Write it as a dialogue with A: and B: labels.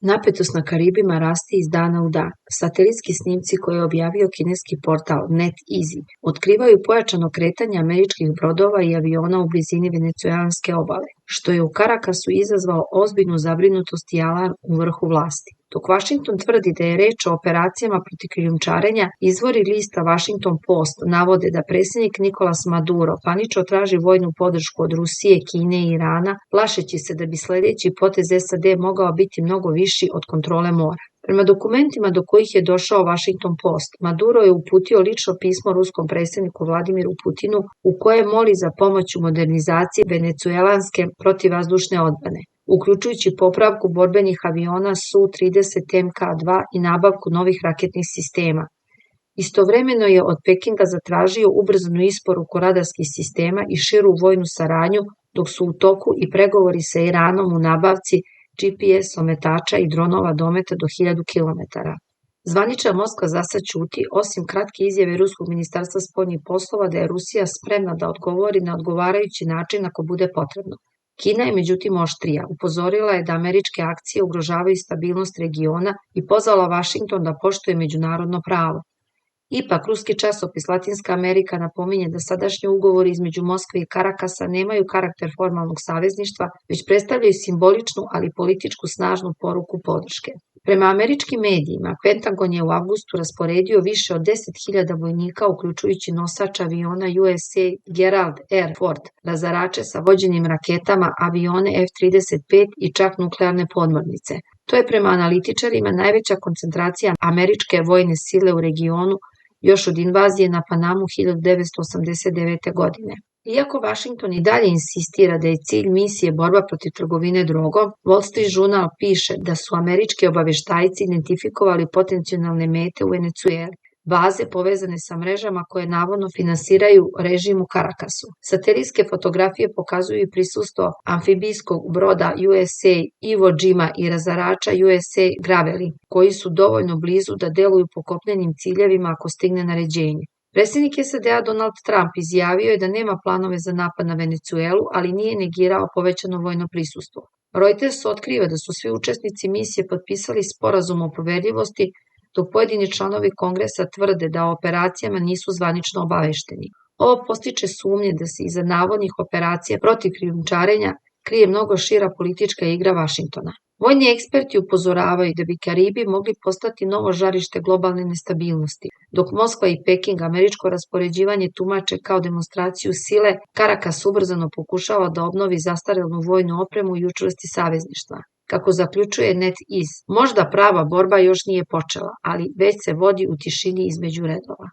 A: Napetost na Karibima raste iz dana u dan. Satelitski snimci koje je objavio kineski portal NetEasy otkrivaju pojačano kretanje američkih brodova i aviona u blizini venecuelanske obale, što je u Carakasu izazvao ozbiljnu zabrinutost i alarm u vrhu vlasti. Dok Washington tvrdi da je reč o operacijama protiv krijumčarenja, izvori lista Washington Post navode da predsjednik Nicolas Maduro panično traži vojnu podršku od Rusije, Kine i Irana, plašeći se da bi sledeći potez SAD mogao biti mnogo viši od kontrole mora. Prema dokumentima do kojih je došao Washington Post, Maduro je uputio lično pismo ruskom predsjedniku Vladimiru Putinu u kojem moli za pomoć u modernizaciji venecuelanske protivvazdušne odbrane, uključujući popravku borbenih aviona Su-30 Mk-2 i nabavku novih raketnih sistema. Istovremeno je od Pekinga zatražio ubrzanu isporuku radarskih sistema i širu vojnu saradnju, dok su u toku i pregovori sa Iranom u nabavci GPS ometača i dronova dometa do 1000 km. Zvanična Moskva zasad ćuti, osim kratke izjave Ruskog ministarstva spoljnih poslova da je Rusija spremna da odgovori na odgovarajući način ako bude potrebno. Kina je međutim oštrija, upozorila je da američke akcije ugrožavaju stabilnost regiona i pozvala Washington da poštuje međunarodno pravo. Ipak, ruski časopis Latinska Amerika napominje da sadašnji ugovori između Moskve i Carakasa nemaju karakter formalnog savezništva, već predstavljaju simboličnu, ali političku snažnu poruku podrške. Prema američkim medijima, Pentagon je u avgustu rasporedio više od 10.000 vojnika, uključujući nosač aviona USA Gerald R. Ford, razarače sa vođenim raketama, avione F-35 i čak nuklearne podmornice. To je prema analitičarima najveća koncentracija američke vojne sile u regionu još od invazije na Panamu 1989. godine. Iako Washington i dalje insistira da je cilj misije borba protiv trgovine drogom, Wall Street Journal piše da su američki obaveštajci identifikovali potencijalne mete u Venecueli, baze povezane sa mrežama koje navodno finansiraju režim u Carakasu. Satelitske fotografije pokazuju i prisustvo amfibijskog broda USA Iwo Jima i razarača USA Gravely, koji su dovoljno blizu da deluju po kopnenim ciljevima ako stigne naređenje. Predsjednik SAD-a Donald Trump izjavio je da nema planove za napad na Venecuelu, ali nije negirao povećano vojno prisustvo. Reuters otkriva da su svi učesnici misije potpisali sporazum o poverljivosti, dok pojedini članovi kongresa tvrde da o operacijama nisu zvanično obavešteni. Ovo postiče sumnje da se iza navodnih operacija protiv krijumčarenja krije mnogo šira politička igra Vašingtona. Vojni eksperti upozoravaju da bi Karibi mogli postati novo žarište globalne nestabilnosti. Dok Moskva i Peking američko raspoređivanje tumače kao demonstraciju sile, Karakas ubrzano pokušava da obnovi zastarelu vojnu opremu i učvrsti savezništva. Kako zaključuje NetEasy, možda prava borba još nije počela, ali već se vodi u tišini između redova.